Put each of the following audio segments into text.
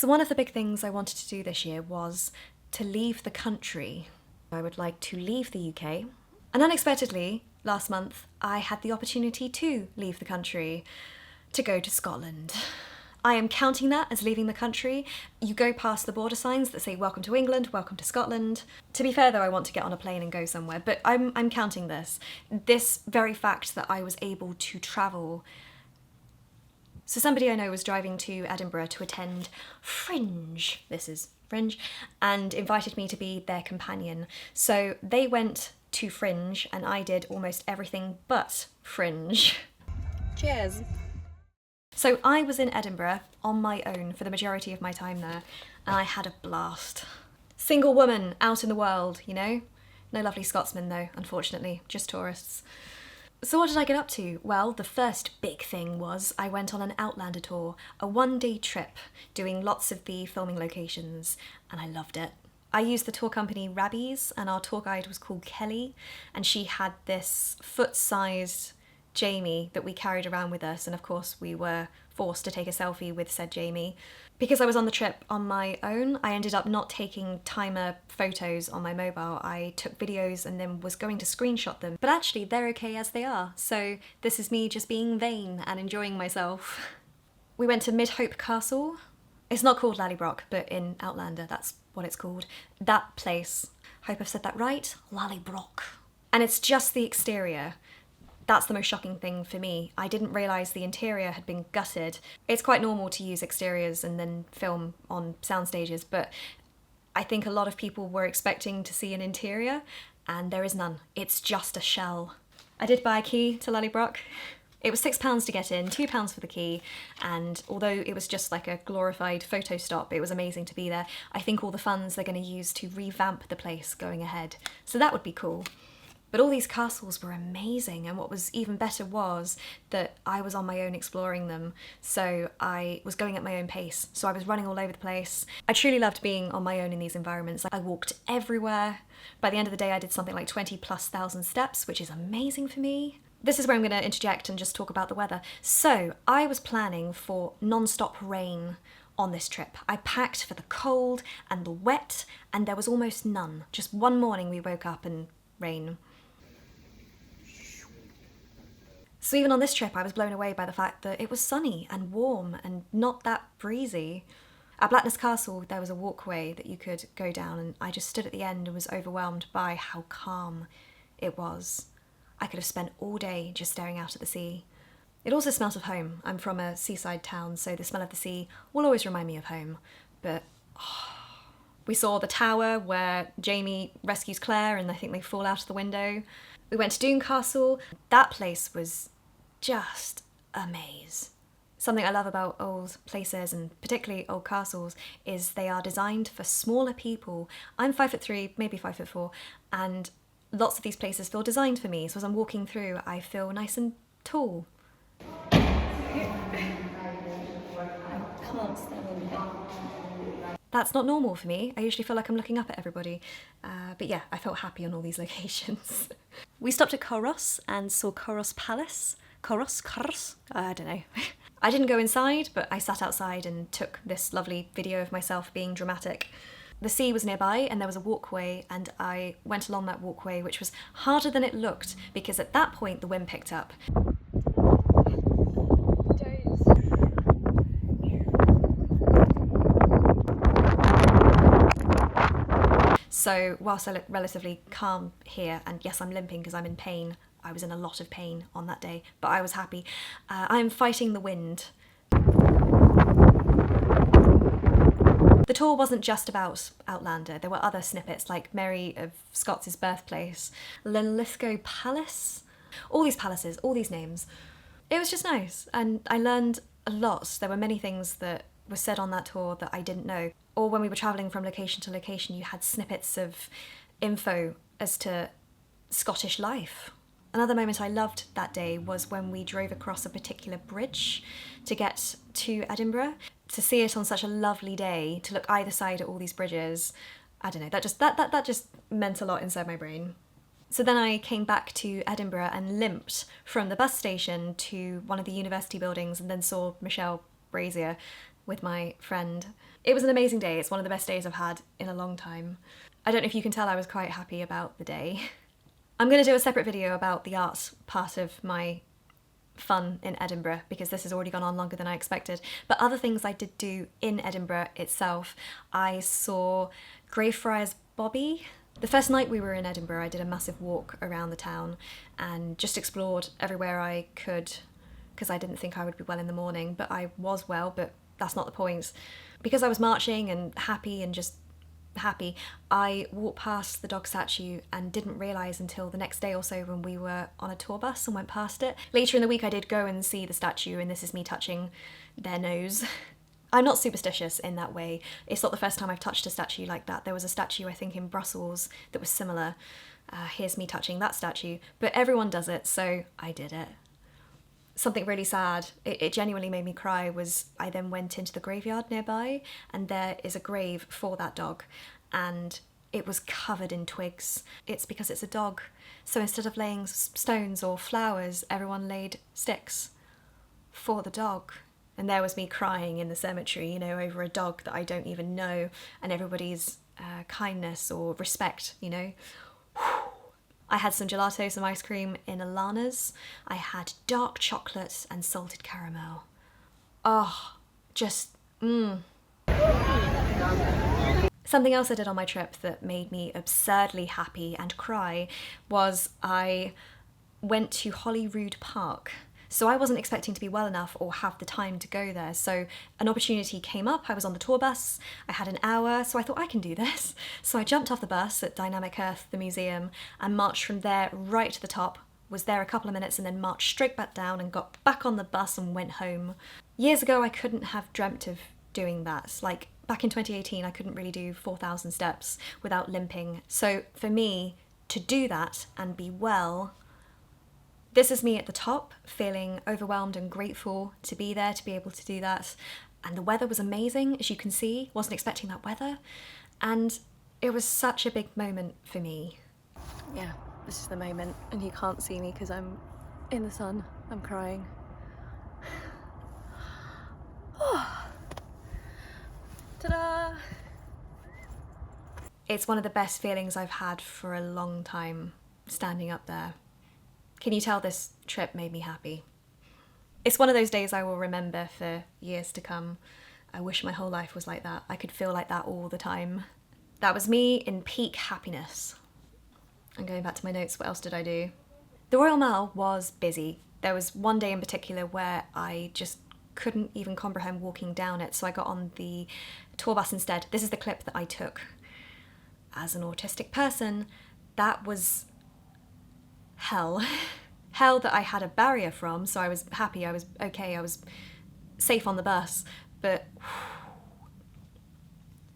So one of the big things I wanted to do this year was to leave the country. I would like to leave the UK. And unexpectedly, last month, I had the opportunity to leave the country, to go to Scotland. I am counting that as leaving the country. You go past the border signs that say welcome to England, welcome to Scotland. To be fair though, I want to get on a plane and go somewhere, but I'm counting this. This very fact that I was able to travel. So somebody I know was driving to Edinburgh to attend Fringe, this is Fringe, and invited me to be their companion. So they went to Fringe and I did almost everything but Fringe. Cheers. So I was in Edinburgh on my own for the majority of my time there, and I had a blast. Single woman out in the world, you know? No lovely Scotsmen though, unfortunately, just tourists. So what did I get up to? Well, the first big thing was I went on an Outlander tour, a one-day trip, doing lots of the filming locations, and I loved it. I used the tour company Rabbies, and our tour guide was called Kelly, and she had this foot-sized Jamie that we carried around with us, and of course we were forced to take a selfie with said Jamie. Because I was on the trip on my own, I ended up not taking timer photos on my mobile. I took videos and then was going to screenshot them, but actually they're okay as they are, so this is me just being vain and enjoying myself. We went to Midhope Castle. It's not called Lallybroch, but in Outlander that's what it's called. That place, hope I've said that right, Lallybroch. And it's just the exterior. That's the most shocking thing for me. I didn't realise the interior had been gutted. It's quite normal to use exteriors and then film on sound stages, but I think a lot of people were expecting to see an interior, and there is none. It's just a shell. I did buy a key to Lallybroch. It was £6 to get in, £2 for the key, and although it was just like a glorified photo stop, it was amazing to be there. I think all the funds they're going to use to revamp the place going ahead, so that would be cool. But all these castles were amazing, and what was even better was that I was on my own exploring them, so I was going at my own pace, so I was running all over the place. I truly loved being on my own in these environments. I walked everywhere. By the end of the day I did something like 20,000+ steps, which is amazing for me. This is where I'm going to interject and just talk about the weather. So I was planning for non-stop rain on this trip. I packed for the cold and the wet, and there was almost none. Just one morning we woke up and rain. So even on this trip I was blown away by the fact that it was sunny and warm and not that breezy. At Blackness Castle there was a walkway that you could go down, and I just stood at the end and was overwhelmed by how calm it was. I could have spent all day just staring out at the sea. It also smelt of home. I'm from a seaside town, so the smell of the sea will always remind me of home. But we saw the tower where Jamie rescues Claire and I think they fall out of the window. We went to Doune Castle. That place was just a maze. Something I love about old places, and particularly old castles, is they are designed for smaller people. I'm 5'3", maybe 5'4", and lots of these places feel designed for me, so as I'm walking through I feel nice and tall. That's not normal for me. I usually feel like I'm looking up at everybody. But yeah, I felt happy on all these locations. We stopped at Corros and saw Corros Palace. Corros? I don't know. I didn't go inside, but I sat outside and took this lovely video of myself being dramatic. The sea was nearby and there was a walkway, and I went along that walkway, which was harder than it looked because at that point the wind picked up. So whilst I look relatively calm here, and yes, I'm limping because I'm in pain, I was in a lot of pain on that day, but I was happy. I'm fighting the wind. The tour wasn't just about Outlander. There were other snippets like Mary of Scots' birthplace, Linlithgow Palace, all these palaces, all these names. It was just nice, and I learned a lot. There were many things that were said on that tour that I didn't know. Or when we were travelling from location to location, you had snippets of info as to Scottish life. Another moment I loved that day was when we drove across a particular bridge to get to Edinburgh. To see it on such a lovely day, to look either side at all these bridges, I don't know, that just meant a lot inside my brain. So then I came back to Edinburgh and limped from the bus station to one of the university buildings and then saw Michelle Brazier. with my friend. It was an amazing day. It's one of the best days I've had in a long time. I don't know if you can tell I was quite happy about the day. I'm going to do a separate video about the art part of my fun in Edinburgh because this has already gone on longer than I expected. But other things I did do in Edinburgh itself, I saw Greyfriars Bobby. The first night we were in Edinburgh, I did a massive walk around the town and just explored everywhere I could because I didn't think I would be well in the morning, but I was well, but that's not the point. Because I was marching and happy and just happy, I walked past the dog statue and didn't realise until the next day or so when we were on a tour bus and went past it. Later in the week I did go and see the statue, and this is me touching their nose. I'm not superstitious in that way. It's not the first time I've touched a statue like that. There was a statue, I think, in Brussels that was similar. Here's me touching that statue. But everyone does it, so I did it. Something really sad, it genuinely made me cry, was I then went into the graveyard nearby and there is a grave for that dog and it was covered in twigs. It's because it's a dog. So instead of laying stones or flowers, everyone laid sticks for the dog. And there was me crying in the cemetery, you know, over a dog that I don't even know, and everybody's kindness or respect, you know. I had some gelato, some ice cream in Alana's. I had dark chocolate and salted caramel. Oh, just, Something else I did on my trip that made me absurdly happy and cry was I went to Holyrood Park. So I wasn't expecting to be well enough or have the time to go there. So an opportunity came up. I was on the tour bus. I had an hour, so I thought I can do this. So I jumped off the bus at Dynamic Earth, the museum, and marched from there right to the top, was there a couple of minutes and then marched straight back down and got back on the bus and went home. Years ago, I couldn't have dreamt of doing that. Like back in 2018, I couldn't really do 4,000 steps without limping. So for me to do that and be well, this is me at the top, feeling overwhelmed and grateful to be there, to be able to do that. And the weather was amazing, as you can see. Wasn't expecting that weather. And it was such a big moment for me. Yeah, this is the moment. And you can't see me because I'm in the sun. I'm crying. Oh. Ta-da! It's one of the best feelings I've had for a long time, standing up there. Can you tell this trip made me happy? It's one of those days I will remember for years to come. I wish my whole life was like that. I could feel like that all the time. That was me in peak happiness. I'm going back to my notes. What else did I do? The Royal Mile was busy. There was one day in particular where I just couldn't even comprehend walking down it, so I got on the tour bus instead. This is the clip that I took. As an autistic person, that was hell. Hell that I had a barrier from, so I was happy, I was okay, I was safe on the bus, but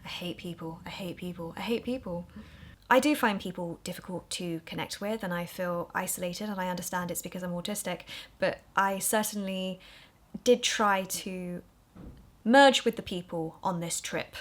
I hate people, I hate people, I hate people. I do find people difficult to connect with and I feel isolated, and I understand it's because I'm autistic, but I certainly did try to merge with the people on this trip.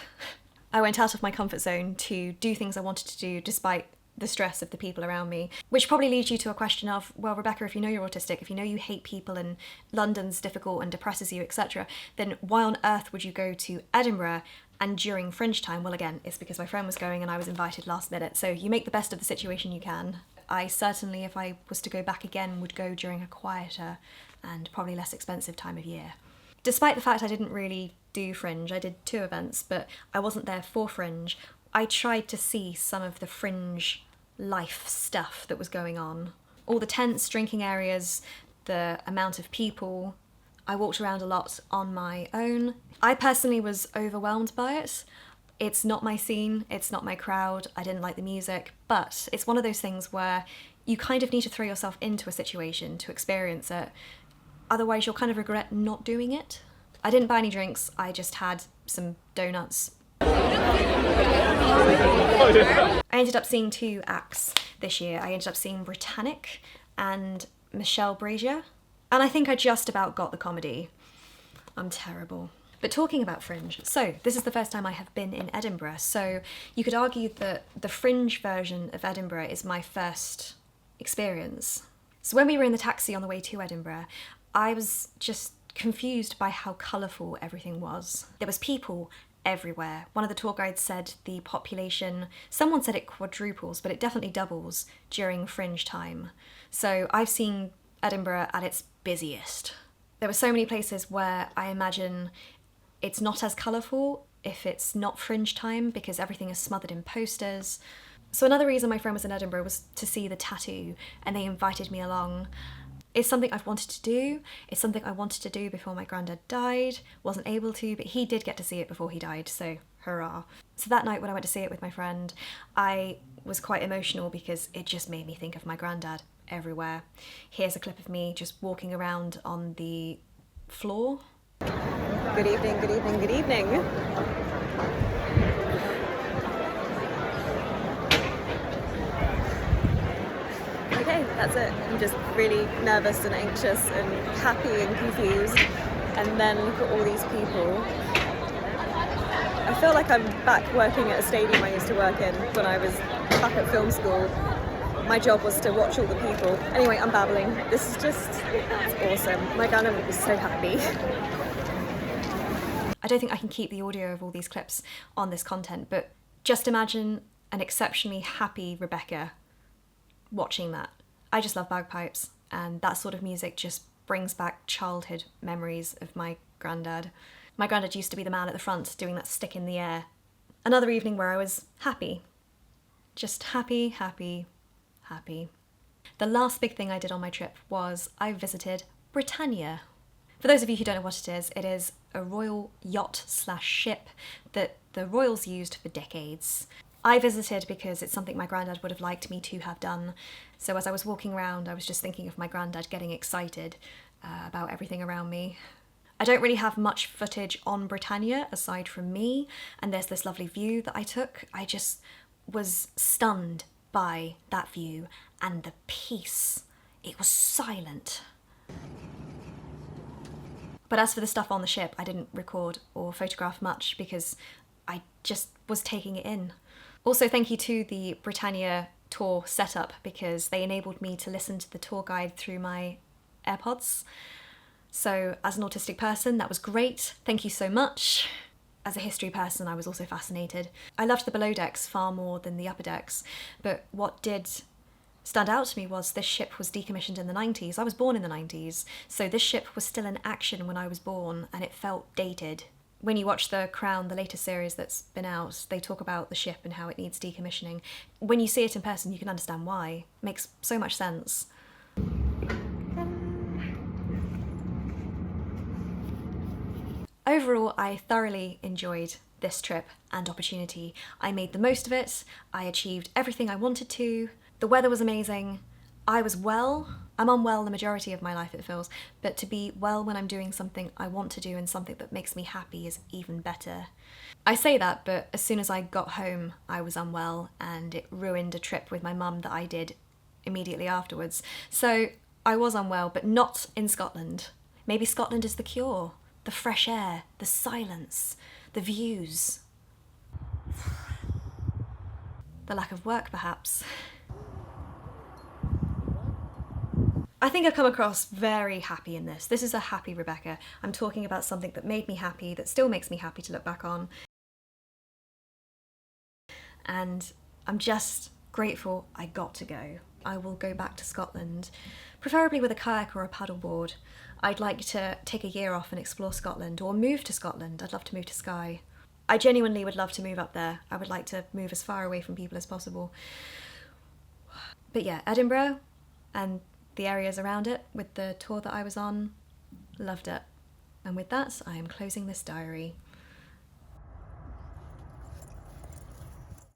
I went out of my comfort zone to do things I wanted to do despite the stress of the people around me, which probably leads you to a question of, well, Rebecca, if you know you're autistic, if you know you hate people and London's difficult and depresses you, etc., then why on earth would you go to Edinburgh and during Fringe time? Well, again, it's because my friend was going and I was invited last minute, so you make the best of the situation you can. I certainly, if I was to go back again, would go during a quieter and probably less expensive time of year. Despite the fact I didn't really do Fringe, I did 2 events, but I wasn't there for Fringe. I tried to see some of the Fringe life stuff that was going on. All the tents, drinking areas, the amount of people. I walked around a lot on my own. I personally was overwhelmed by it. It's not my scene, it's not my crowd, I didn't like the music, but it's one of those things where you kind of need to throw yourself into a situation to experience it. Otherwise you'll kind of regret not doing it. I didn't buy any drinks, I just had some donuts. I ended up seeing 2 acts this year. I ended up seeing Britannic and Michelle Brazier, and I think I just about got the comedy. I'm terrible. But talking about Fringe, so this is the first time I have been in Edinburgh, so you could argue that the Fringe version of Edinburgh is my first experience. So when we were in the taxi on the way to Edinburgh, I was just confused by how colourful everything was. There was people everywhere. One of the tour guides said the population, someone said it quadruples, but it definitely doubles during Fringe time. So I've seen Edinburgh at its busiest. There were so many places where I imagine it's not as colourful if it's not Fringe time, because everything is smothered in posters. So another reason my friend was in Edinburgh was to see the tattoo, and they invited me along. It's something I've wanted to do. It's something I wanted to do before my granddad died. Wasn't able to, but he did get to see it before he died, so hurrah. So that night when I went to see it with my friend, I was quite emotional because it just made me think of my granddad everywhere. Here's a clip of me just walking around on the floor. Good evening, good evening, good evening. Okay, that's it. I'm just really nervous and anxious and happy and confused. And then look at all these people. I feel like I'm back working at a stadium I used to work in when I was back at film school. My job was to watch all the people. Anyway, I'm babbling. This is just, it's awesome. My granddad would be so happy. I don't think I can keep the audio of all these clips on this content, but just imagine an exceptionally happy Rebecca watching that. I just love bagpipes, and that sort of music just brings back childhood memories of my granddad. My granddad used to be the man at the front doing that stick in the air. Another evening where I was happy. Just happy, happy, happy. The last big thing I did on my trip was I visited Britannia. For those of you who don't know what it is a royal yacht/ship that the royals used for decades. I visited because it's something my granddad would have liked me to have done. So as I was walking around, I was just thinking of my granddad getting excited about everything around me. I don't really have much footage on Britannia aside from me, and there's this lovely view that I took. I just was stunned by that view and the peace. It was silent. But as for the stuff on the ship, I didn't record or photograph much because I just was taking it in. Also, thank you to the Britannia tour setup because they enabled me to listen to the tour guide through my AirPods. So as an autistic person, that was great. Thank you so much. As a history person, I was also fascinated. I loved the below decks far more than the upper decks, but what did stand out to me was this ship was decommissioned in the 90s. I was born in the 90s, so this ship was still in action when I was born, and it felt dated. When you watch The Crown, the latest series that's been out, they talk about the ship and how it needs decommissioning. When you see it in person, you can understand why. It makes so much sense. Overall, I thoroughly enjoyed this trip and opportunity. I made the most of it. I achieved everything I wanted to. The weather was amazing. I was well. I'm unwell the majority of my life, it feels, but to be well when I'm doing something I want to do and something that makes me happy is even better. I say that, but as soon as I got home, I was unwell and it ruined a trip with my mum that I did immediately afterwards. So I was unwell, but not in Scotland. Maybe Scotland is the cure. The fresh air, the silence, the views. The lack of work, perhaps. I think I've come across very happy in this. This is a happy Rebecca. I'm talking about something that made me happy, that still makes me happy to look back on. And I'm just grateful I got to go. I will go back to Scotland, preferably with a kayak or a paddleboard. I'd like to take a year off and explore Scotland, or move to Scotland. I'd love to move to Skye. I genuinely would love to move up there. I would like to move as far away from people as possible. But yeah, Edinburgh and the areas around it with the tour that I was on, loved it. And with that, I am closing this diary.